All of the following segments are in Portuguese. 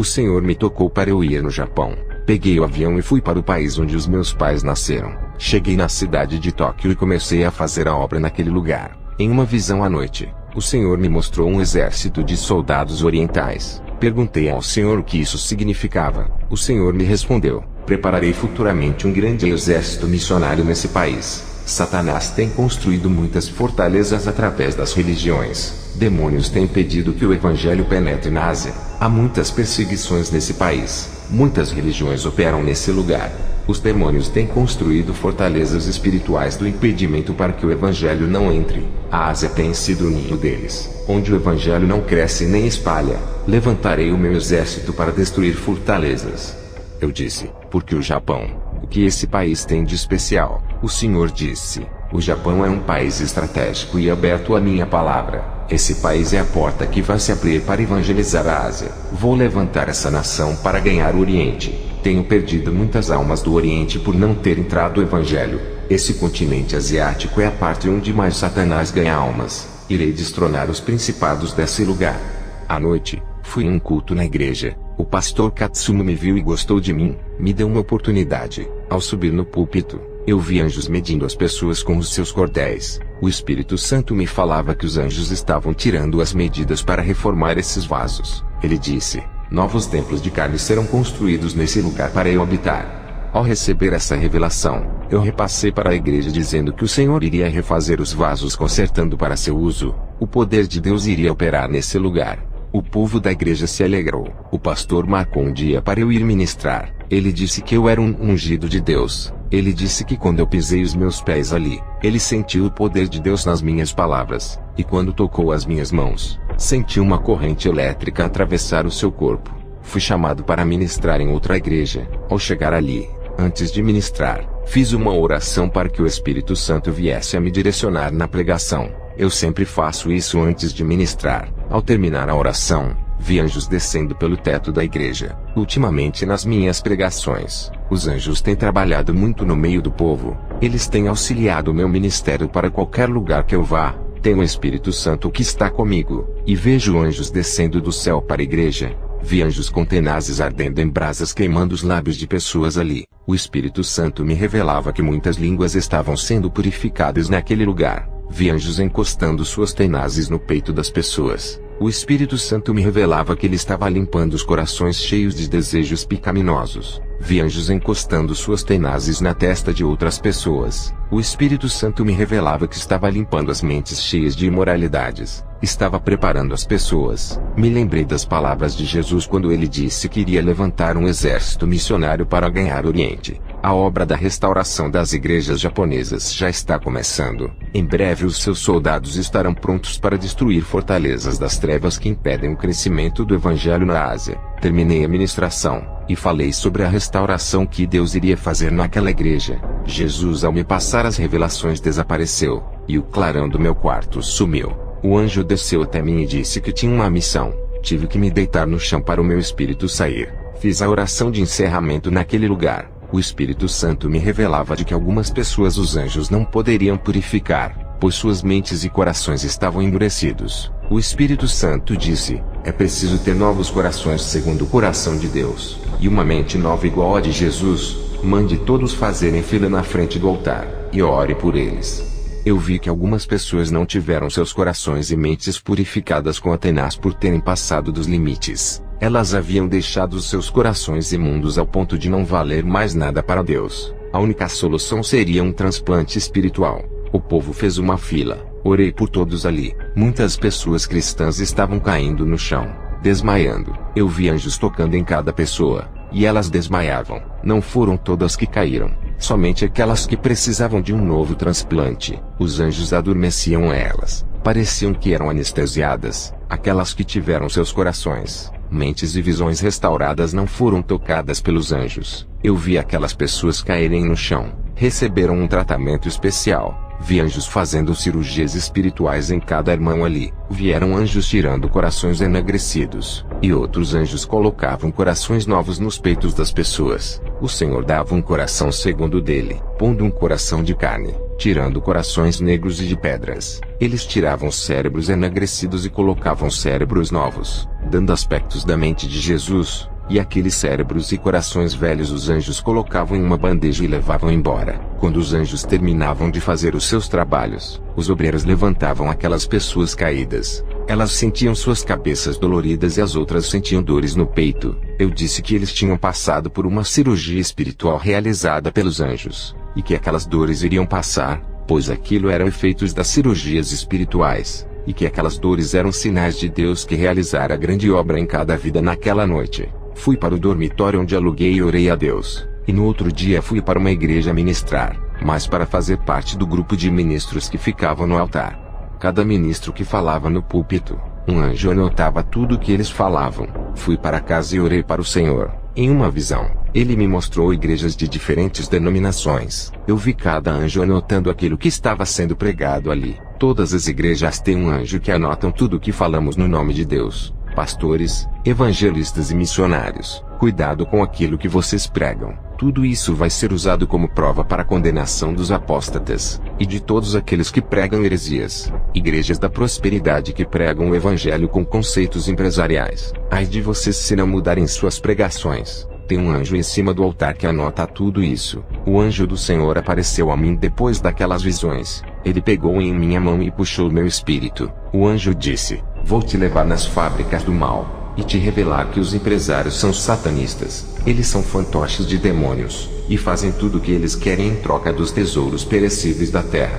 O Senhor me tocou para eu ir no Japão. Peguei o avião e fui para o país onde os meus pais nasceram. Cheguei na cidade de Tóquio e comecei a fazer a obra naquele lugar. Em uma visão à noite, o Senhor me mostrou um exército de soldados orientais. Perguntei ao Senhor o que isso significava. O Senhor me respondeu: prepararei futuramente um grande exército missionário nesse país. Satanás tem construído muitas fortalezas através das religiões. Demônios têm impedido que o evangelho penetre na Ásia. Há muitas perseguições nesse país. Muitas religiões operam nesse lugar. Os demônios têm construído fortalezas espirituais do impedimento para que o evangelho não entre. A Ásia tem sido o ninho deles, onde o evangelho não cresce nem espalha. Levantarei o meu exército para destruir fortalezas. Eu disse: porque o Japão? O que esse país tem de especial? O Senhor disse: o Japão é um país estratégico e aberto à minha palavra. Esse país é a porta que vai se abrir para evangelizar a Ásia. Vou levantar essa nação para ganhar o Oriente. Tenho perdido muitas almas do Oriente por não ter entrado o Evangelho. Esse continente asiático é a parte onde mais Satanás ganha almas. Irei destronar os principados desse lugar. À noite, fui em um culto na igreja. O pastor Katsumo me viu e gostou de mim. Me deu uma oportunidade. Ao subir no púlpito, eu vi anjos medindo as pessoas com os seus cordéis. O Espírito Santo me falava que os anjos estavam tirando as medidas para reformar esses vasos. Ele disse: novos templos de carne serão construídos nesse lugar para eu habitar. Ao receber essa revelação, eu repassei para a igreja dizendo que o Senhor iria refazer os vasos consertando para seu uso. O poder de Deus iria operar nesse lugar. O povo da igreja se alegrou. O pastor marcou um dia para eu ir ministrar. Ele disse que eu era um ungido de Deus. Ele disse que quando eu pisei os meus pés ali, ele sentiu o poder de Deus nas minhas palavras. E quando tocou as minhas mãos, senti uma corrente elétrica atravessar o seu corpo. Fui chamado para ministrar em outra igreja. Ao chegar ali, antes de ministrar, fiz uma oração para que o Espírito Santo viesse a me direcionar na pregação. Eu sempre faço isso antes de ministrar. Ao terminar a oração, vi anjos descendo pelo teto da igreja. Ultimamente nas minhas pregações, os anjos têm trabalhado muito no meio do povo. Eles têm auxiliado o meu ministério para qualquer lugar que eu vá. Tenho o Espírito Santo que está comigo, e vejo anjos descendo do céu para a igreja. Vi anjos com tenazes ardendo em brasas queimando os lábios de pessoas ali. O Espírito Santo me revelava que muitas línguas estavam sendo purificadas naquele lugar. Vi anjos encostando suas tenazes no peito das pessoas. O Espírito Santo me revelava que ele estava limpando os corações cheios de desejos pecaminosos. Vi anjos encostando suas tenazes na testa de outras pessoas. O Espírito Santo me revelava que estava limpando as mentes cheias de imoralidades. Estava preparando as pessoas. Me lembrei das palavras de Jesus quando ele disse que iria levantar um exército missionário para ganhar o Oriente. A obra da restauração das igrejas japonesas já está começando. Em breve os seus soldados estarão prontos para destruir fortalezas das trevas que impedem o crescimento do Evangelho na Ásia. Terminei a ministração, e falei sobre a restauração que Deus iria fazer naquela igreja. Jesus, ao me passar as revelações, desapareceu, e o clarão do meu quarto sumiu. O anjo desceu até mim e disse que tinha uma missão. Tive que me deitar no chão para o meu espírito sair. Fiz a oração de encerramento naquele lugar. O Espírito Santo me revelava de que algumas pessoas os anjos não poderiam purificar, pois suas mentes e corações estavam endurecidos. O Espírito Santo disse: é preciso ter novos corações segundo o coração de Deus, e uma mente nova igual a de Jesus. Mande todos fazerem fila na frente do altar, e ore por eles. Eu vi que algumas pessoas não tiveram seus corações e mentes purificadas com a tenaz por terem passado dos limites. Elas haviam deixado os seus corações imundos ao ponto de não valer mais nada para Deus. A única solução seria um transplante espiritual. O povo fez uma fila. Orei por todos ali. Muitas pessoas cristãs estavam caindo no chão, desmaiando. Eu vi anjos tocando em cada pessoa, e elas desmaiavam. Não foram todas que caíram, somente aquelas que precisavam de um novo transplante. Os anjos adormeciam elas. Pareciam que eram anestesiadas. Aquelas que tiveram seus corações, mentes e visões restauradas não foram tocadas pelos anjos. Eu vi aquelas pessoas caírem no chão. Receberam um tratamento especial. Vi anjos fazendo cirurgias espirituais em cada irmão ali. Vieram anjos tirando corações enegrecidos, e outros anjos colocavam corações novos nos peitos das pessoas. O Senhor dava um coração segundo o dele, pondo um coração de carne, tirando corações negros e de pedras. Eles tiravam cérebros enegrecidos e colocavam cérebros novos, dando aspectos da mente de Jesus. e aqueles cérebros e corações velhos os anjos colocavam em uma bandeja e levavam embora. Quando os anjos terminavam de fazer os seus trabalhos, os obreiros levantavam aquelas pessoas caídas. Elas sentiam suas cabeças doloridas e as outras sentiam dores no peito. Eu disse que eles tinham passado por uma cirurgia espiritual realizada pelos anjos, e que aquelas dores iriam passar, pois aquilo eram efeitos das cirurgias espirituais, e que aquelas dores eram sinais de Deus que realizara a grande obra em cada vida naquela noite. Fui para o dormitório onde aluguei e orei a Deus, e no outro dia fui para uma igreja ministrar, mas para fazer parte do grupo de ministros que ficavam no altar. Cada ministro que falava no púlpito, um anjo anotava tudo o que eles falavam. Fui para casa e orei para o Senhor. Em uma visão, ele me mostrou igrejas de diferentes denominações. Eu vi cada anjo anotando aquilo que estava sendo pregado ali. Todas as igrejas têm um anjo que anotam tudo o que falamos no nome de Deus. Pastores, evangelistas e missionários, cuidado com aquilo que vocês pregam. Tudo isso vai ser usado como prova para a condenação dos apóstatas, e de todos aqueles que pregam heresias. Igrejas da prosperidade que pregam o evangelho com conceitos empresariais. Ai de vocês se não mudarem suas pregações. Tem um anjo em cima do altar que anota tudo isso. O anjo do Senhor apareceu a mim depois daquelas visões. Ele pegou em minha mão e puxou meu espírito. O anjo disse: vou te levar nas fábricas do mal, e te revelar que os empresários são satanistas. Eles são fantoches de demônios, e fazem tudo o que eles querem em troca dos tesouros perecíveis da terra.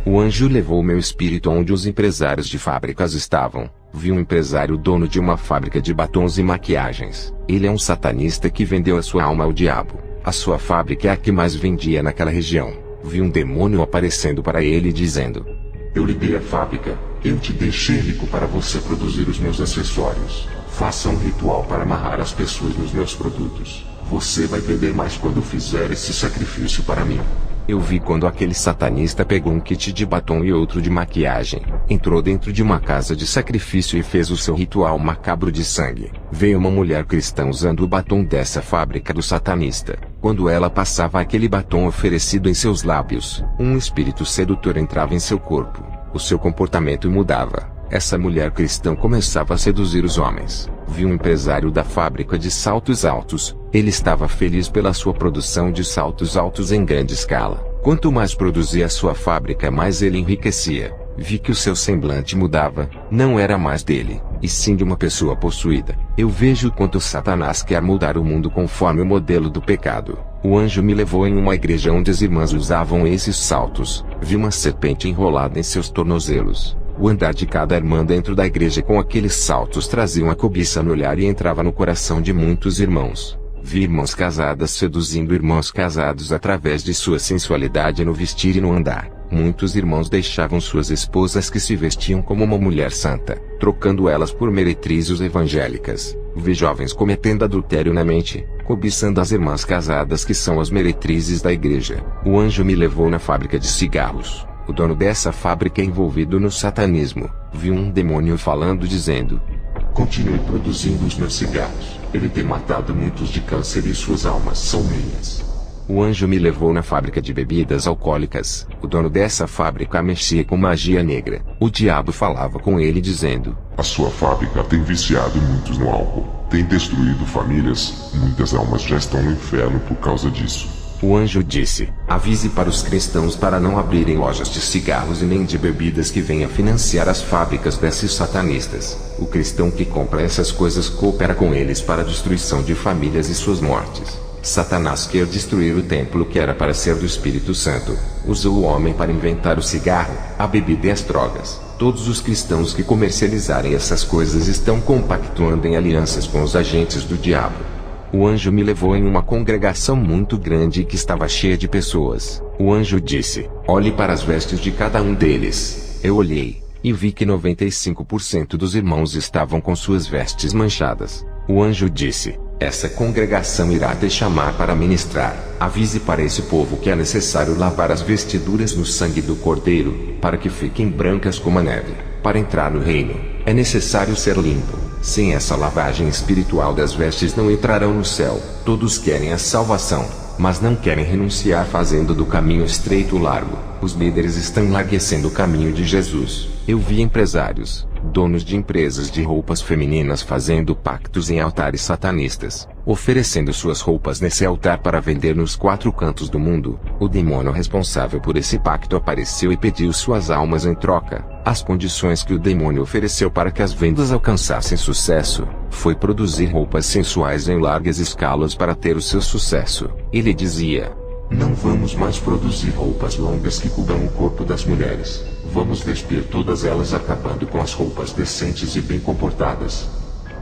O anjo levou meu espírito onde os empresários de fábricas estavam. Vi um empresário dono de uma fábrica de batons e maquiagens. Ele é um satanista que vendeu a sua alma ao diabo. A sua fábrica é a que mais vendia naquela região. Vi um demônio aparecendo para ele dizendo: eu lhe dei a fábrica, eu te deixei rico para você produzir os meus acessórios. Faça um ritual para amarrar as pessoas nos meus produtos. Você vai vender mais quando fizer esse sacrifício para mim. Eu vi quando aquele satanista pegou um kit de batom e outro de maquiagem, entrou dentro de uma casa de sacrifício e fez o seu ritual macabro de sangue. Veio uma mulher cristã usando o batom dessa fábrica do satanista. Quando ela passava aquele batom oferecido em seus lábios, um espírito sedutor entrava em seu corpo. O seu comportamento mudava. Essa mulher cristã começava a seduzir os homens. Vi um empresário da fábrica de saltos altos. Ele estava feliz pela sua produção de saltos altos em grande escala. Quanto mais produzia a sua fábrica, mais ele enriquecia. Vi que o seu semblante mudava. Não era mais dele, e sim de uma pessoa possuída. Eu vejo quanto Satanás quer mudar o mundo conforme o modelo do pecado. O anjo me levou em uma igreja onde as irmãs usavam esses saltos. Vi uma serpente enrolada em seus tornozelos. O andar de cada irmã dentro da igreja com aqueles saltos trazia uma cobiça no olhar e entrava no coração de muitos irmãos. Vi irmãs casadas seduzindo irmãos casados através de sua sensualidade no vestir e no andar. Muitos irmãos deixavam suas esposas que se vestiam como uma mulher santa, trocando elas por meretrizes evangélicas. Vi jovens cometendo adultério na mente, cobiçando as irmãs casadas que são as meretrizes da igreja. O anjo me levou na fábrica de cigarros. O dono dessa fábrica é envolvido no satanismo. Vi um demônio falando dizendo: continue produzindo os meus cigarros. Ele tem matado muitos de câncer e suas almas são minhas. O anjo me levou na fábrica de bebidas alcoólicas. O dono dessa fábrica mexia com magia negra. O diabo falava com ele dizendo: a sua fábrica tem viciado muitos no álcool. Tem destruído famílias. Muitas almas já estão no inferno por causa disso. O anjo disse: avise para os cristãos para não abrirem lojas de cigarros e nem de bebidas que venham financiar as fábricas desses satanistas. O cristão que compra essas coisas coopera com eles para a destruição de famílias e suas mortes. Satanás quer destruir o templo que era para ser do Espírito Santo. Usou o homem para inventar o cigarro, a bebida e as drogas. Todos os cristãos que comercializarem essas coisas estão compactuando em alianças com os agentes do diabo. O anjo me levou em uma congregação muito grande que estava cheia de pessoas. O anjo disse: olhe para as vestes de cada um deles. Eu olhei, e vi que 95% dos irmãos estavam com suas vestes manchadas. O anjo disse: essa congregação irá te chamar para ministrar. Avise para esse povo que é necessário lavar as vestiduras no sangue do Cordeiro, para que fiquem brancas como a neve. Para entrar no reino, é necessário ser limpo. Sem essa lavagem espiritual das vestes não entrarão no céu. Todos querem a salvação, mas não querem renunciar fazendo do caminho estreito largo. Os líderes estão enlarguecendo o caminho de Jesus. Eu vi empresários, donos de empresas de roupas femininas fazendo pactos em altares satanistas. oferecendo suas roupas nesse altar para vender nos 4 cantos do mundo. O demônio responsável por esse pacto apareceu e pediu suas almas em troca. As condições que o demônio ofereceu para que as vendas alcançassem sucesso, foi produzir roupas sensuais em largas escalas para ter o seu sucesso. Ele dizia: não vamos mais produzir roupas longas que cubram o corpo das mulheres. Vamos despir todas elas, acabando com as roupas decentes e bem comportadas.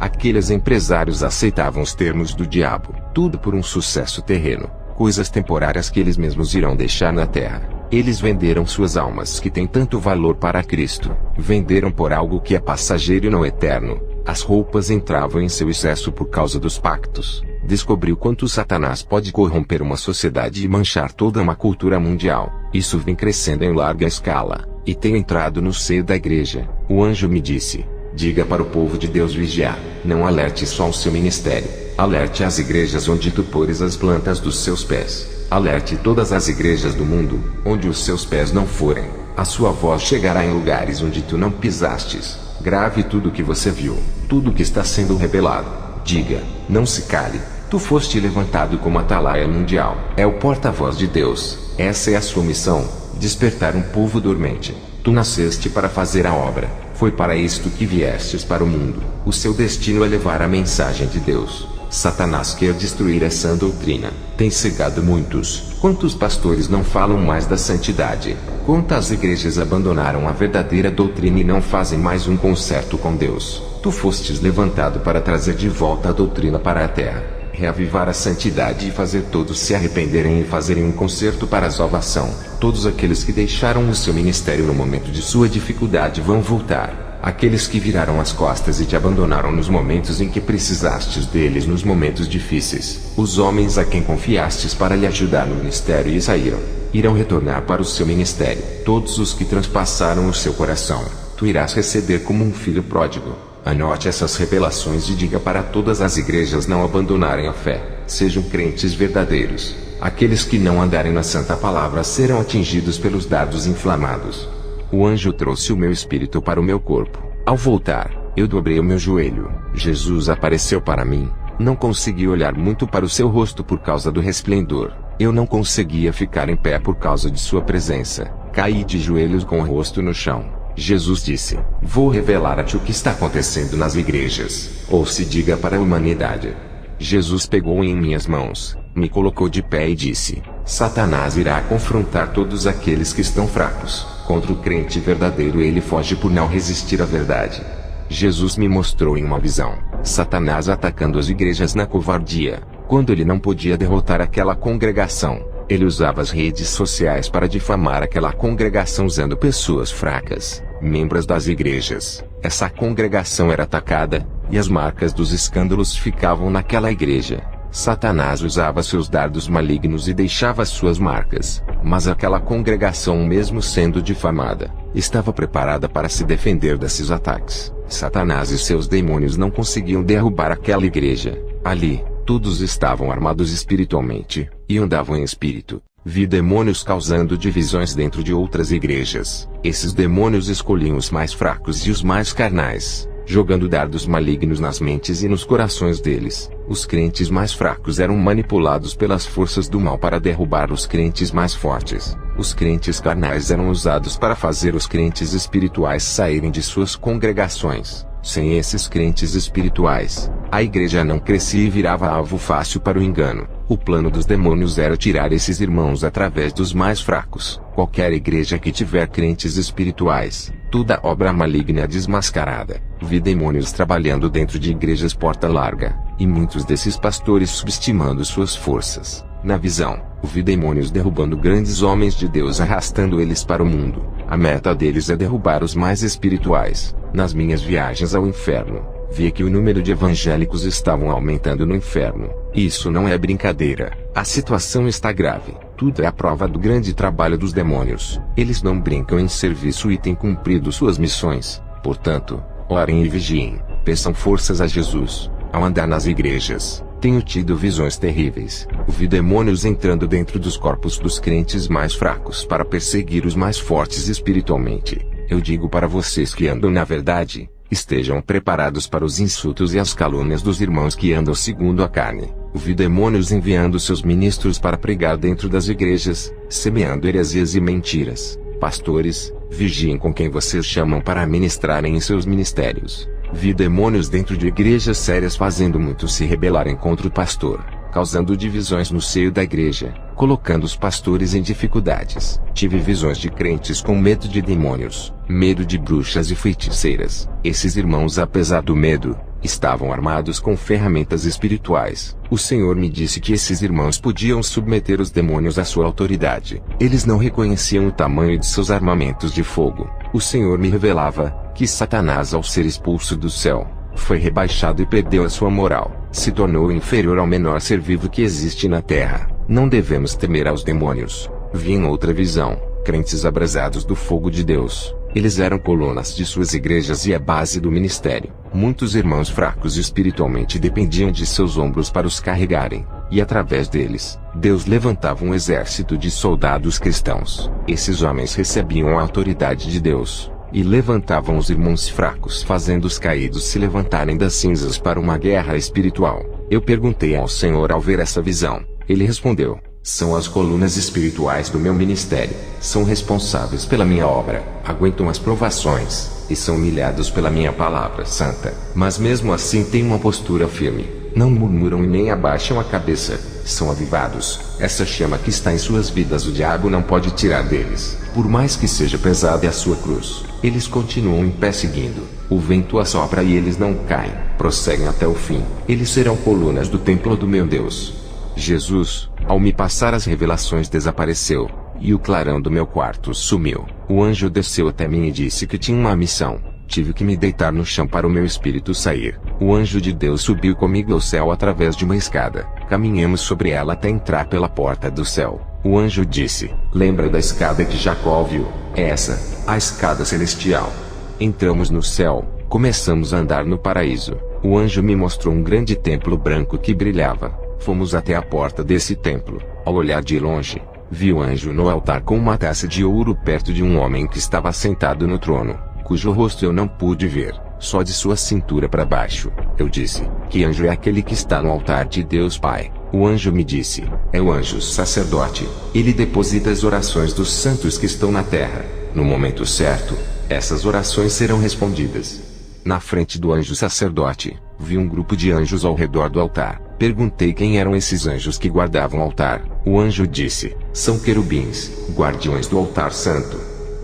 Aqueles empresários aceitavam os termos do diabo, tudo por um sucesso terreno, coisas temporárias que eles mesmos irão deixar na terra. Eles venderam suas almas que têm tanto valor para Cristo, venderam por algo que é passageiro e não eterno. As roupas entravam em seu excesso por causa dos pactos. Descobriu quanto Satanás pode corromper uma sociedade e manchar toda uma cultura mundial. Isso vem crescendo em larga escala, e tem entrado no seio da igreja. O anjo me disse: diga para o povo de Deus vigiar, não alerte só ao seu ministério, alerte as igrejas onde tu pôres as plantas dos seus pés. Alerte todas as igrejas do mundo, onde os seus pés não forem. A sua voz chegará em lugares onde tu não pisastes. Grave tudo o que você viu, tudo o que está sendo revelado. Diga, não se cale. Tu foste levantado como atalaia mundial. É o porta-voz de Deus. Essa é a sua missão, despertar um povo dormente. Tu nasceste para fazer a obra. Foi para isto que viestes para o mundo. O seu destino é levar a mensagem de Deus. Satanás quer destruir essa doutrina. Tem cegado muitos. Quantos pastores não falam mais da santidade? Quantas igrejas abandonaram a verdadeira doutrina e não fazem mais um concerto com Deus? Tu fostes levantado para trazer de volta a doutrina para a terra, reavivar a santidade e fazer todos se arrependerem e fazerem um concerto para a salvação. Todos aqueles que deixaram o seu ministério no momento de sua dificuldade vão voltar. Aqueles que viraram as costas e te abandonaram nos momentos em que precisastes deles nos momentos difíceis. Os homens a quem confiastes para lhe ajudar no ministério e saíram, irão retornar para o seu ministério. Todos os que transpassaram o seu coração, tu irás receber como um filho pródigo. Anote essas revelações e diga para todas as igrejas não abandonarem a fé. Sejam crentes verdadeiros. Aqueles que não andarem na santa palavra serão atingidos pelos dardos inflamados. O anjo trouxe o meu espírito para o meu corpo. Ao voltar, eu dobrei o meu joelho. Jesus apareceu para mim. Não consegui olhar muito para o seu rosto por causa do resplendor. Eu não conseguia ficar em pé por causa de sua presença. Caí de joelhos com o rosto no chão. Jesus disse: vou revelar a ti o que está acontecendo nas igrejas. Ou se diga para a humanidade. Jesus pegou em minhas mãos, me colocou de pé e disse: Satanás irá confrontar todos aqueles que estão fracos. Contra o crente verdadeiro ele foge por não resistir à verdade. Jesus me mostrou em uma visão Satanás atacando as igrejas na covardia. Quando ele não podia derrotar aquela congregação, ele usava as redes sociais para difamar aquela congregação usando pessoas fracas, membros das igrejas. Essa congregação era atacada, e as marcas dos escândalos ficavam naquela igreja. Satanás usava seus dardos malignos e deixava suas marcas, mas aquela congregação, mesmo sendo difamada, estava preparada para se defender desses ataques. Satanás e seus demônios não conseguiam derrubar aquela igreja. Ali, todos estavam armados espiritualmente, e andavam em espírito. Vi demônios causando divisões dentro de outras igrejas. Esses demônios escolhiam os mais fracos e os mais carnais, jogando dardos malignos nas mentes e nos corações deles. Os crentes mais fracos eram manipulados pelas forças do mal para derrubar os crentes mais fortes. Os crentes carnais eram usados para fazer os crentes espirituais saírem de suas congregações. Sem esses crentes espirituais, a igreja não crescia e virava alvo fácil para o engano. O plano dos demônios era tirar esses irmãos através dos mais fracos. Qualquer igreja que tiver crentes espirituais, toda obra maligna é desmascarada. Vi demônios trabalhando dentro de igrejas porta larga, e muitos desses pastores subestimando suas forças. Na visão, vi demônios derrubando grandes homens de Deus, arrastando eles para o mundo. A meta deles é derrubar os mais espirituais. Nas minhas viagens ao inferno, vi que o número de evangélicos estavam aumentando no inferno. Isso não é brincadeira. A situação está grave. Tudo é a prova do grande trabalho dos demônios. Eles não brincam em serviço e têm cumprido suas missões. Portanto, orem e vigiem. Peçam forças a Jesus. Ao andar nas igrejas, tenho tido visões terríveis. Vi demônios entrando dentro dos corpos dos crentes mais fracos para perseguir os mais fortes espiritualmente. Eu digo para vocês que andam na verdade, Estejam preparados para os insultos e as calúnias dos irmãos que andam segundo a carne. Vi demônios enviando seus ministros para pregar dentro das igrejas, semeando heresias e mentiras. Pastores, vigiem com quem vocês chamam para ministrarem em seus ministérios. Vi demônios dentro de igrejas sérias fazendo muitos se rebelarem contra o pastor, causando divisões no seio da igreja, colocando os pastores em dificuldades. Tive visões de crentes com medo de demônios, medo de bruxas e feiticeiras. Esses irmãos, apesar do medo, estavam armados com ferramentas espirituais. O Senhor me disse que esses irmãos podiam submeter os demônios à sua autoridade. Eles não reconheciam o tamanho de seus armamentos de fogo. O Senhor me revelava que Satanás, ao ser expulso do céu, foi rebaixado e perdeu a sua moral. Se tornou inferior ao menor ser vivo que existe na terra. Não devemos temer aos demônios. Vi em outra visão, crentes abrasados do fogo de Deus. Eles eram colunas de suas igrejas e a base do ministério. Muitos irmãos fracos espiritualmente dependiam de seus ombros para os carregarem, e através deles, Deus levantava um exército de soldados cristãos. Esses homens recebiam a autoridade de Deus, e levantavam os irmãos fracos, fazendo os caídos se levantarem das cinzas para uma guerra espiritual. Eu perguntei ao Senhor ao ver essa visão. Ele respondeu: são as colunas espirituais do meu ministério. São responsáveis pela minha obra, aguentam as provações, e são humilhados pela minha palavra santa. Mas mesmo assim têm uma postura firme. Não murmuram e nem abaixam a cabeça. São avivados. Essa chama que está em suas vidas o diabo não pode tirar deles. Por mais que seja pesada a sua cruz, eles continuam em pé seguindo. O vento assopra e eles não caem. Prosseguem até o fim. Eles serão colunas do templo do meu Deus. Jesus, ao me passar as revelações, desapareceu, e o clarão do meu quarto sumiu. O anjo desceu até mim e disse que tinha uma missão. Tive que me deitar no chão para o meu espírito sair. O anjo de Deus subiu comigo ao céu através de uma escada. Caminhamos sobre ela até entrar pela porta do céu. O anjo disse: lembra da escada que Jacó viu? É essa, a escada celestial. Entramos no céu, começamos a andar no paraíso. O anjo me mostrou um grande templo branco que brilhava. Fomos até a porta desse templo. Ao olhar de longe, vi o anjo no altar com uma taça de ouro perto de um homem que estava sentado no trono, cujo rosto eu não pude ver, só de sua cintura para baixo. Eu disse: que anjo é aquele que está no altar de Deus Pai? O anjo me disse: é o anjo sacerdote. Ele deposita as orações dos santos que estão na terra. No momento certo, essas orações serão respondidas. Na frente do anjo sacerdote, vi um grupo de anjos ao redor do altar. Perguntei quem eram esses anjos que guardavam o altar. O anjo disse: são querubins, guardiões do altar santo.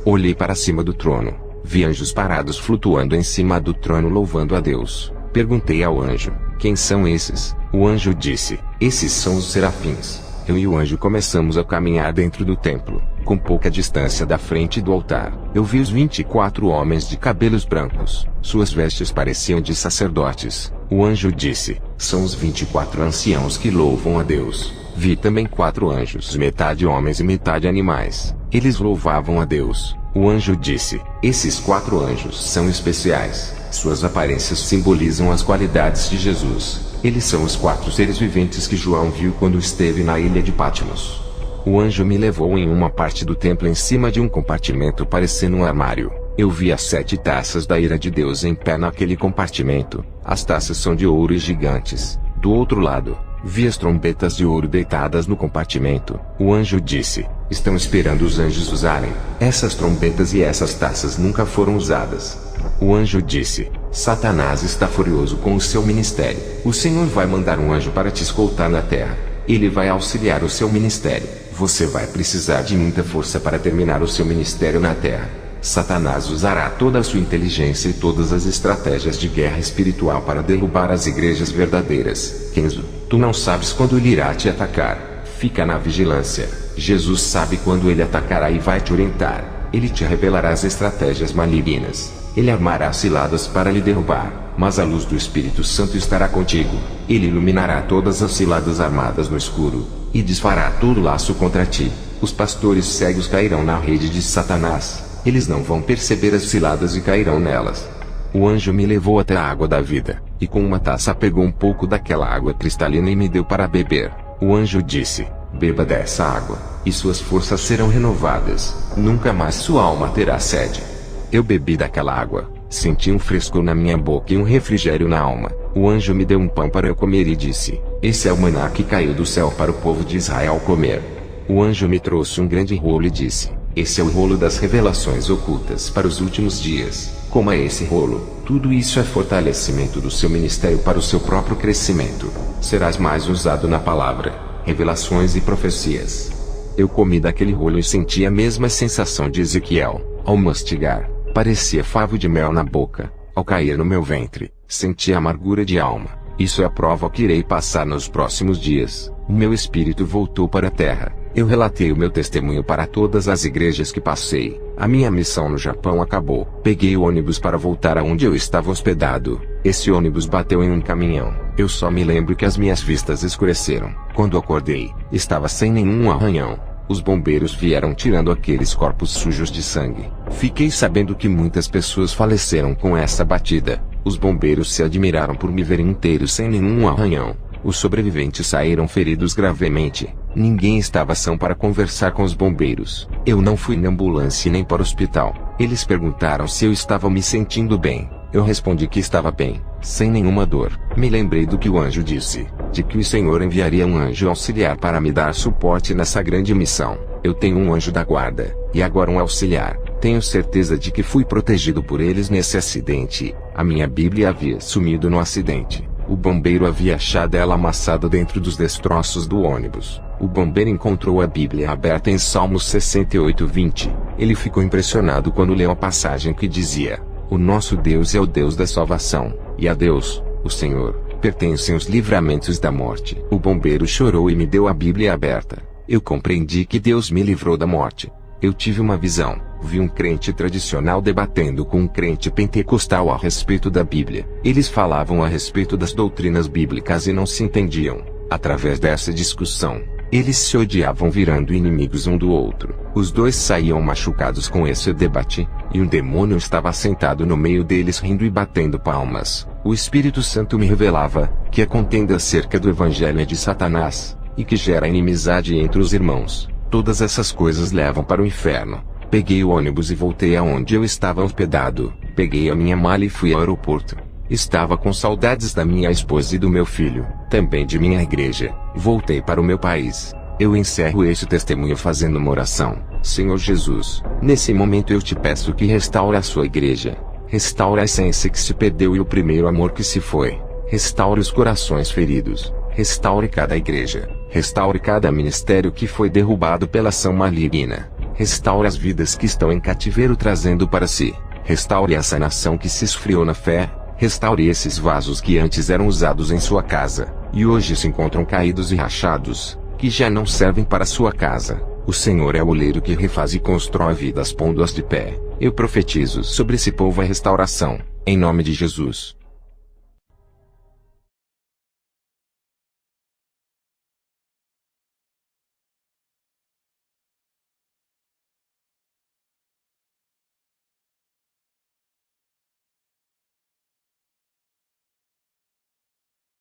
Olhei para cima do trono. Vi anjos parados flutuando em cima do trono louvando a Deus. Perguntei ao anjo: quem são esses? O anjo disse: esses são os serafins. Eu e o anjo começamos a caminhar dentro do templo, com pouca distância da frente do altar. Eu vi os 24 homens de cabelos brancos. Suas vestes pareciam de sacerdotes. O anjo disse: são os 24 anciãos que louvam a Deus. Vi também 4 anjos, metade homens e metade animais. Eles louvavam a Deus. O anjo disse: esses 4 anjos são especiais. Suas aparências simbolizam as qualidades de Jesus. Eles são os 4 seres viventes que João viu quando esteve na ilha de Patmos. O anjo me levou em uma parte do templo em cima de um compartimento parecendo um armário. Eu vi as 7 taças da ira de Deus em pé naquele compartimento. As taças são de ouro e gigantes. Do outro lado, vi as trombetas de ouro deitadas no compartimento. O anjo disse: estão esperando os anjos usarem. Essas trombetas e essas taças nunca foram usadas. O anjo disse: Satanás está furioso com o seu ministério. O Senhor vai mandar um anjo para te escoltar na terra. Ele vai auxiliar o seu ministério. Você vai precisar de muita força para terminar o seu ministério na terra. Satanás usará toda a sua inteligência e todas as estratégias de guerra espiritual para derrubar as igrejas verdadeiras. Kenzo, tu não sabes quando ele irá te atacar. Fica na vigilância. Jesus sabe quando ele atacará e vai te orientar. Ele te revelará as estratégias malignas. Ele armará ciladas para lhe derrubar, mas a luz do Espírito Santo estará contigo. Ele iluminará todas as ciladas armadas no escuro, e desfará todo laço contra ti. Os pastores cegos cairão na rede de Satanás. Eles não vão perceber as ciladas e cairão nelas. O anjo me levou até a água da vida, e com uma taça pegou um pouco daquela água cristalina e me deu para beber. O anjo disse: beba dessa água, e suas forças serão renovadas. Nunca mais sua alma terá sede. Eu bebi daquela água, Senti um frescor na minha boca e um refrigério na alma. O anjo me deu um pão para eu comer e disse: esse é o maná que caiu do céu para o povo de Israel comer. O anjo me trouxe um grande rolo e disse: esse é o rolo das revelações ocultas para os últimos dias. Coma esse rolo. Tudo isso é fortalecimento do seu ministério para o seu próprio crescimento. Serás mais usado na palavra, revelações e profecias. Eu comi daquele rolo e senti a mesma sensação de Ezequiel. Ao mastigar, parecia favo de mel na boca. Ao cair no meu ventre, senti amargura de alma. Isso é a prova que irei passar nos próximos dias. O meu espírito voltou para a terra. Eu relatei o meu testemunho para todas as igrejas que passei. A minha missão no Japão acabou. Peguei o ônibus para voltar aonde eu estava hospedado. Esse ônibus bateu em um caminhão. Eu só me lembro que as minhas vistas escureceram. Quando acordei, estava sem nenhum arranhão. Os bombeiros vieram tirando aqueles corpos sujos de sangue. Fiquei sabendo que muitas pessoas faleceram com essa batida. Os bombeiros se admiraram por me verem inteiro sem nenhum arranhão. Os sobreviventes saíram feridos gravemente. Ninguém estava são para conversar com os bombeiros. Eu não fui na ambulância nem para o hospital. Eles perguntaram se eu estava me sentindo bem. Eu respondi que estava bem, sem nenhuma dor. Me lembrei do que o anjo disse, de que o Senhor enviaria um anjo auxiliar para me dar suporte nessa grande missão. Eu tenho um anjo da guarda, e agora um auxiliar. Tenho certeza de que fui protegido por eles nesse acidente. A minha Bíblia havia sumido no acidente. O bombeiro havia achado ela amassada dentro dos destroços do ônibus. O bombeiro encontrou a Bíblia aberta em Salmos 68:20. Ele ficou impressionado quando leu a passagem que dizia: o nosso Deus é o Deus da salvação, e a Deus, o Senhor, pertencem os livramentos da morte. O bombeiro chorou e me deu a Bíblia aberta. Eu compreendi que Deus me livrou da morte. Eu tive uma visão. Vi um crente tradicional debatendo com um crente pentecostal a respeito da Bíblia. Eles falavam a respeito das doutrinas bíblicas e não se entendiam. Através dessa discussão, eles se odiavam, virando inimigos um do outro. Os dois saíam machucados com esse debate, e um demônio estava sentado no meio deles rindo e batendo palmas. O Espírito Santo me revelava que a contenda acerca do Evangelho é de Satanás, e que gera inimizade entre os irmãos. Todas essas coisas levam para o inferno. Peguei o ônibus e voltei aonde eu estava hospedado. Peguei a minha mala e fui ao aeroporto. Estava com saudades da minha esposa e do meu filho, também de minha igreja. Voltei para o meu país. Eu encerro este testemunho fazendo uma oração. Senhor Jesus, nesse momento eu te peço que restaure a sua igreja. Restaure a essência que se perdeu e o primeiro amor que se foi. Restaure os corações feridos. Restaure cada igreja. Restaure cada ministério que foi derrubado pela ação maligna. Restaure as vidas que estão em cativeiro trazendo para si. Restaure essa nação que se esfriou na fé. Restaure esses vasos que antes eram usados em sua casa, e hoje se encontram caídos e rachados, que já não servem para sua casa. O Senhor é o oleiro que refaz e constrói vidas pondo-as de pé. Eu profetizo sobre esse povo a restauração, em nome de Jesus.